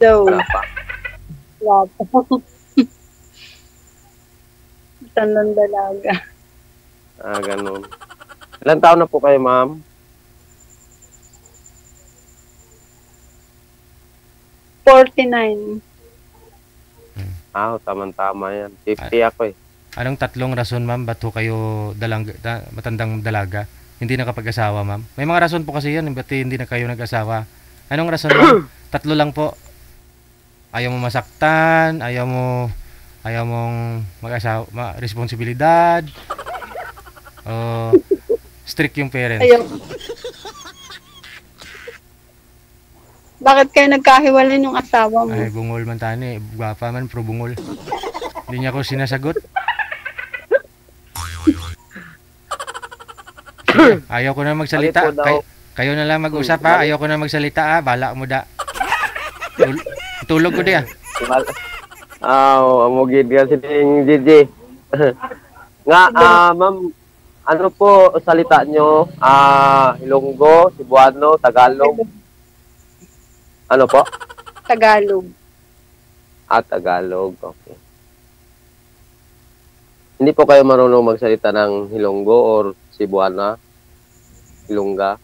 daw. Wala pa. Wala pa. Tandang dalaga. Ganun. Ilan taon na po kayo, ma'am? 49. Tama-tama yan. 50 ako eh. Anong tatlong rason, ma'am, ba't ho kayo matandang dalaga? Hindi nakapag-asawa, ma'am? May mga rason po kasi yun, ba't hindi na kayo nag-asawa? Anong rason, ma'am? Tatlo lang po. Ayaw mo masaktan, ayaw mong mag-asawa, responsibilidad, o strict yung parents. Ayaw. Bakit kayo nagkahiwalay ng asawa mo? Ay, bungol man tani, gwapa man, pro bungol. Hindi niya ako sinasagot. Ayaw ko na magsalita. Kayo na lang mag-usap ha. Ayaw ko na magsalita ha. Bala mo da. Tulog ko di ah. Amugid kasi yung JJ. Nga, ma'am, ano po salita nyo? Ilonggo, Cebuano, Tagalog? Ano po? Tagalog. Tagalog. Okay. Hindi po kayo marunong magsalita ng Ilonggo or Cebuana? Ilongga?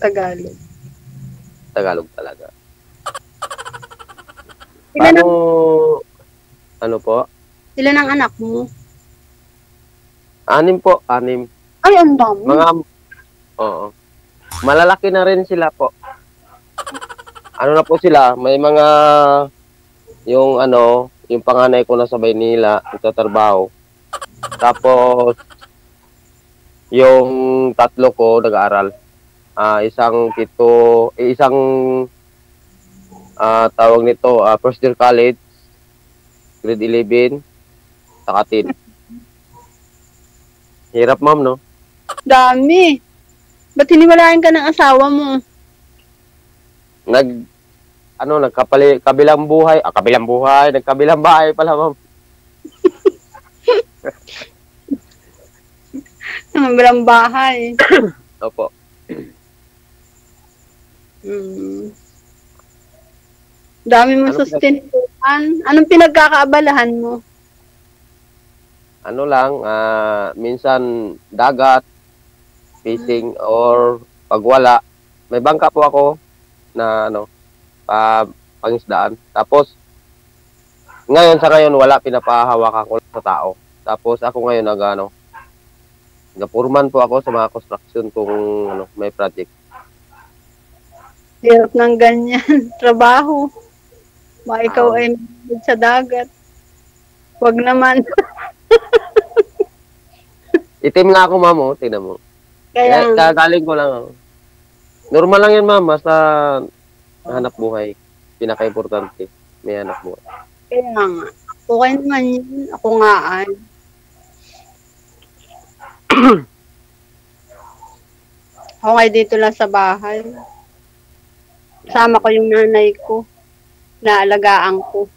Tagalog. Tagalog talaga. Ilan Ano po? Ilan ang anak mo? 6 po, 6. Ay, ang dami. Oo. Malalaki na rin sila po. Ano na po sila, may mga, yung panganay ko nasa Maynila, nagtatrabaho. Tapos, yung 3 ko nag-aaral. Isang tawag nito, first year college, grade 11, saka 10. Hirap, ma'am, no? Dami. Ba't hiniwalayan ka ng asawa mo? Kabilang buhay, nagkabilang bahay pala, ma'am. Kabilang bahay. Opo. Dami mo sustentuhan. Anong pinagkakaabalahan mo? Minsan dagat, fishing, or pag wala, may bangka po ako na pangisdaan. Tapos, sa ngayon, wala, pinapahawakan ko sa tao. Tapos, ako ngayon, nag-foreman po ako sa mga construction kung may project. Hirap ng ganyan. Trabaho. Ikaw ay sa dagat. Wag naman. Itim nga ako, ma'am, tingnan mo. Kaya kagaling ko lang. Normal lang yan, ma'am, basta hanap buhay. Pinaka-importante, may hanap buhay. Kaya nga. Okay naman yun. Ako nga ay. Okay, dito lang sa bahay. Kasama ko yung nanay ko. Naalagaan ko.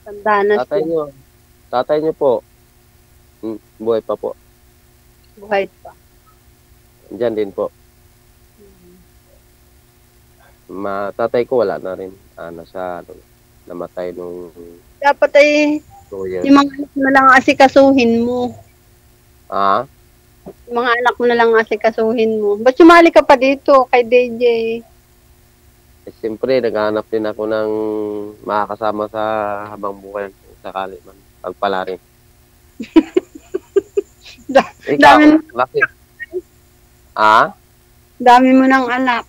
Tanda na siya. Tatay niyo po. Buhay pa po. Buhay pa. Diyan din po. Tatay ko wala na rin. Namatay nung... Dapat ay yung mga anak mo na lang asikasuhin mo. Yung mga anak mo na lang asikasuhin mo. Ba't sumali ka pa dito kay DJ? Siyempre, naghahanap din ako ng makakasama sa habang buhay kung sakali man. Pagpala rin. Dami bakit? Dami mo ng anak.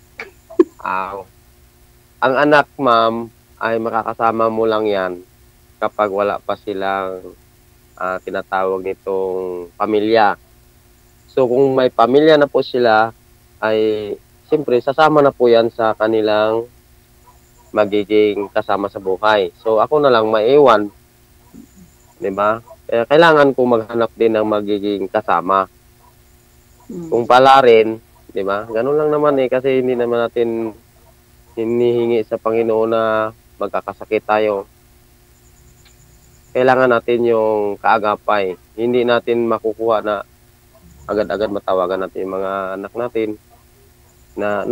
Ang anak, ma'am, ay makakasama mo lang yan kapag wala pa silang tinatawag nitong pamilya. So, kung may pamilya na po sila, ay siyempre, sasama na po yan sa kanilang magiging kasama sa buhay. So, ako na lang maiwan. Diba? Kaya kailangan ko maghanap din ng magiging kasama. Kung pala rin, diba? Ganun lang naman kasi hindi naman natin hinihingi sa Panginoon na magkakasakit tayo. Kailangan natin yung kaagapay. Hindi natin makukuha na agad-agad matawagan natin yung mga anak natin na,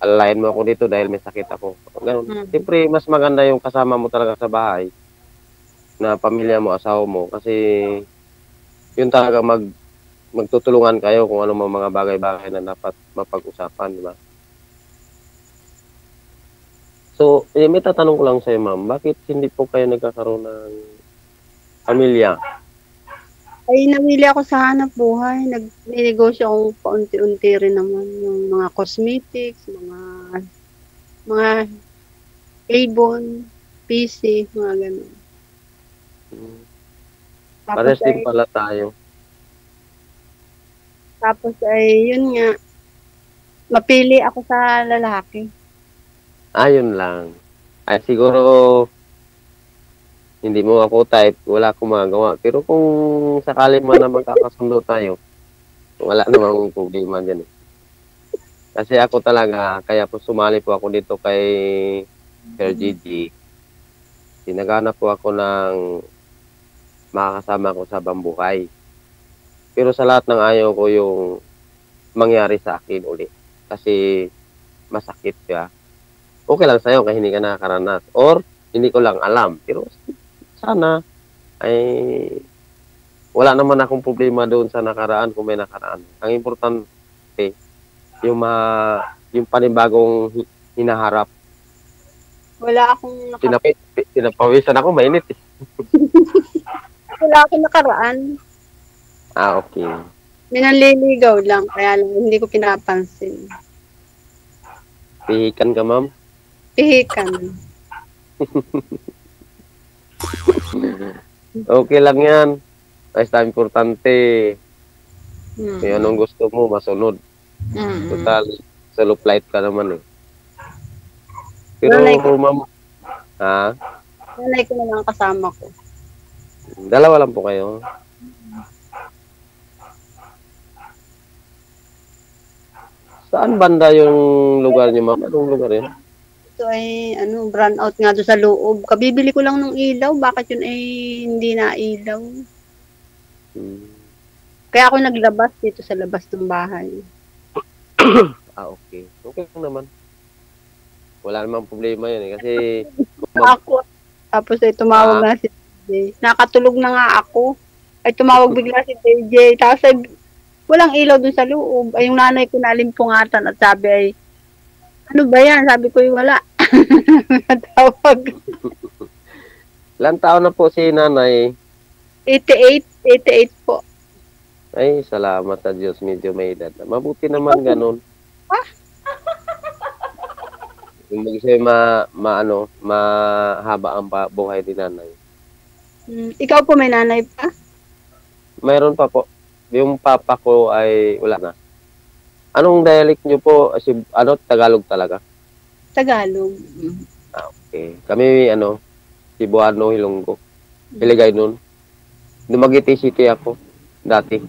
alalayan mo ako dito dahil may sakit ako. Ganun. Mm. Siyempre, mas maganda yung kasama mo talaga sa bahay na pamilya mo, asawa mo. Kasi yun talaga magtutulungan kayo kung ano mga bagay-bagay na dapat mapag-usapan, di ba? So, may tatanong ko lang sa'yo, ma'am. Bakit hindi po kayo nagkakaroon ng pamilya? Ay, namili ako sa hanap buhay. Nag-negosyo ako paunti-unti rin naman. Yung mga cosmetics, mga Avon, PC, mga ganun. Tapos Pares din ay, pala tayo. yun nga, mapili ako sa lalaki. Ayun lang. Ay, siguro, hindi mo ako type, wala akong magagawa. Pero kung sakali man na magkakasundo tayo, wala namang problema dyan eh. Kasi ako talaga, kaya po sumali po ako dito kay Sir Gigi. Sinagana po ako ng makakasama ko sa bambuhay. Pero sa lahat ng ayaw ko yung mangyari sa akin ulit. Kasi masakit ka. Okay lang sa'yo kasi hindi ka nakakaranas. Or hindi ko lang alam. Pero sana ay wala naman akong problema doon sa nakaraan kung may nakaraan. Ang importante, yung panibagong hinaharap. Wala akong Pinapawisan ako, mainit eh. wala akong nakaraan. Ah, okay. May nanliligaw lang, kaya lang hindi ko pinapansin. Pihikan ka, ma'am. Pihikan. Okay lang yan. Basta importante, Hmm. kung anong gusto mo, masunod. Mm. Total, solo flight ka naman eh. Pero, Nanay ko, ma'am, ha? nanay ko naman ang kasama ko. Dalawa lang po kayo. Saan banda yung lugar niyo, ma'am? Anong lugar yun? Ito ay brown out nga doon sa loob. Kabibili ko lang ng ilaw, bakit yun ay hindi na ilaw? Hmm. Kaya ako naglabas dito sa labas ng bahay. Ah, okay. Okay lang naman. Wala namang problema yun eh. Kasi, Ako, tapos ay tumawag na si DJ. Nakatulog na nga ako. Ay tumawag bigla si DJ. Tapos ay walang ilaw dun sa loob. Ay yung nanay ko nalimpungatan at sabi ay, ano ba yan? Sabi ko yung wala. Natawag. ilang taon na po si nanay? 88 po. Ay, salamat sa Diyos. Medyo may edad na. Mabuti naman ganun. Yung mag-isay mahaba ang buhay ni nanay. Ikaw po may nanay pa? Mayroon pa po. Yung papa ko ay wala na. Anong dialect niyo po? Tagalog talaga? Tagalog. Ah, okay. Kami, Cebuano, Hilonggo. Iligay nun. Dumaguete City ako. Dati.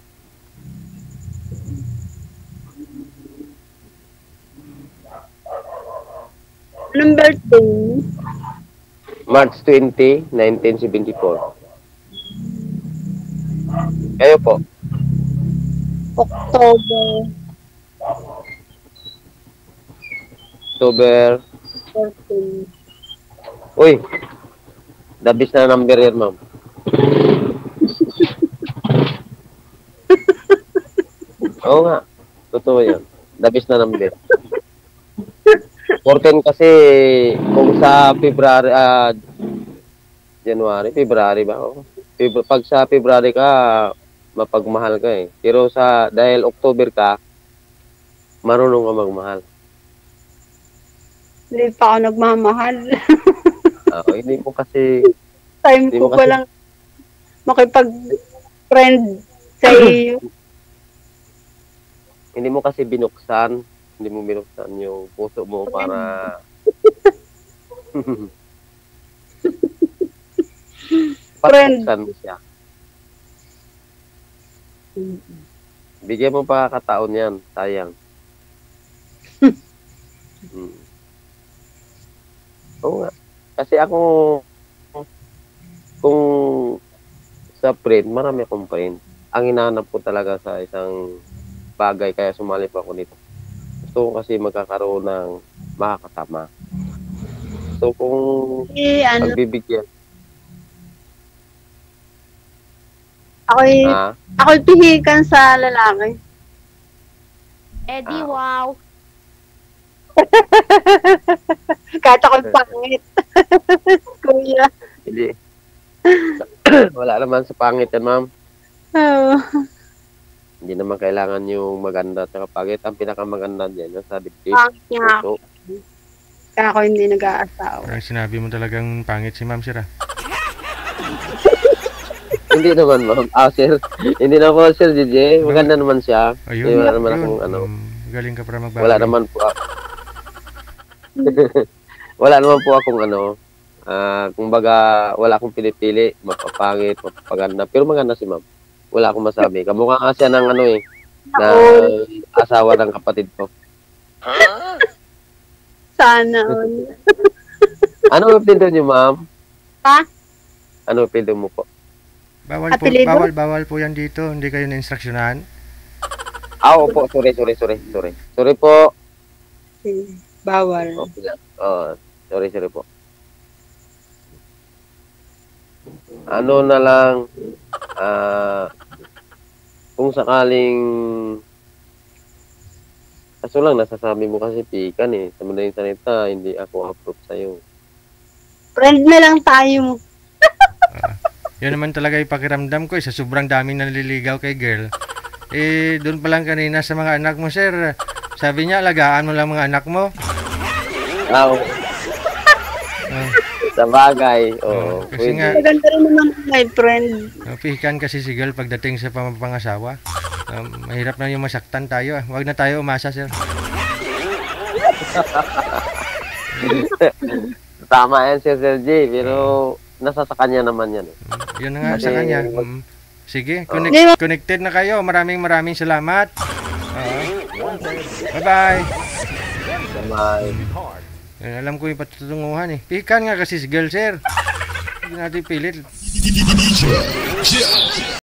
Anong birthday? March 20, 1974. Kayo po? October October. 14. Uy, dabis na number yan, ma'am. Oo nga. Totoo yan. Dabis na number. 14 kasi kung sa February, February ba? Oh. Pag sa February ka, mapagmahal ka eh. Pero dahil October ka, marunong ka magmahal. Hindi pa ako nagmamahal. Hindi mo kasi, Time ko pa lang makipag-friend sa iyo. hindi mo kasi binuksan. Hindi mo binuksan yung puso mo para pagbuksan mo siya. Bigyan mo pa kataon yan. Sayang. Oo nga. Kasi ako, kung sa friend, marami akong friend. Ang hinahanap ko talaga sa isang bagay, kaya sumali pa ako nito. gusto ko kasi magkakaroon ng makakasama. So kung Ano, pagbibigyan, ako'y, ah, ako'y pihikan sa lalaki. Eddie, Ah. wow. Kahit ako'y pangit. Kuya. hindi. Wala naman sa pangit yan, ma'am. Oh. Hindi naman kailangan yung maganda at pangit. Ang pinakamaganda dyan, nasa dibdib. Pangit nga ako. puso. Kaya ako hindi nag-aasawa. Parang sinabi mo talagang pangit si Ma'am Sir. Hindi naman, ma'am. Sir. Hindi na po, Sir DJ. Maganda naman siya. Ayun. Wala naman Ayun. akong ano. Galing ka para magbagay. Wala naman po ako. Wala naman po akong ano. Kumbaga, wala akong pinipili. Mapapangit, mapapaganda. Pero maganda si ma'am. Wala akong masabi. Kamukha nga siya ng ano eh. Na asawa ng kapatid ko. Sana all. Ano ang apelido niyo, ma'am? Ha? Ano ang apelido mo po? Bawal po, Apelido? bawal po yan dito. Hindi kayo na-instruksyonan. Opo. Sorry. Sorry po. Bawal. Okay lang. Sorry po. Ano na lang, kung sakaling, kaso lang, nasasabi mo kasi pikan eh. Sa madaling salita, hindi ako approve sa'yo. Friend na lang tayo. Yan naman talaga yung pakiramdam ko. Sa sobrang daming naliligaw kay girl. Doon pa lang kanina sa mga anak mo, sir. Sabi niya, alagaan mo lang mga anak mo. Wow, Ah, sa bagay. Oo, kasi pwede. nga, Maganda rin naman my friend. pihikan kasi si girl pagdating sa pangasawa. Mahirap na yung masaktan tayo. Huwag na tayo umasa, sir. Tama yan, Sir Sergi, pero nasa sa kanya naman yan eh. Yun na nga sa Kasi- kanya. Sige, Di- connected na kayo. Maraming salamat. Bye-bye. Naman. Alam ko yung patutunguhan eh. Pihikan nga kasi si girl, sir. Hindi natin pilit.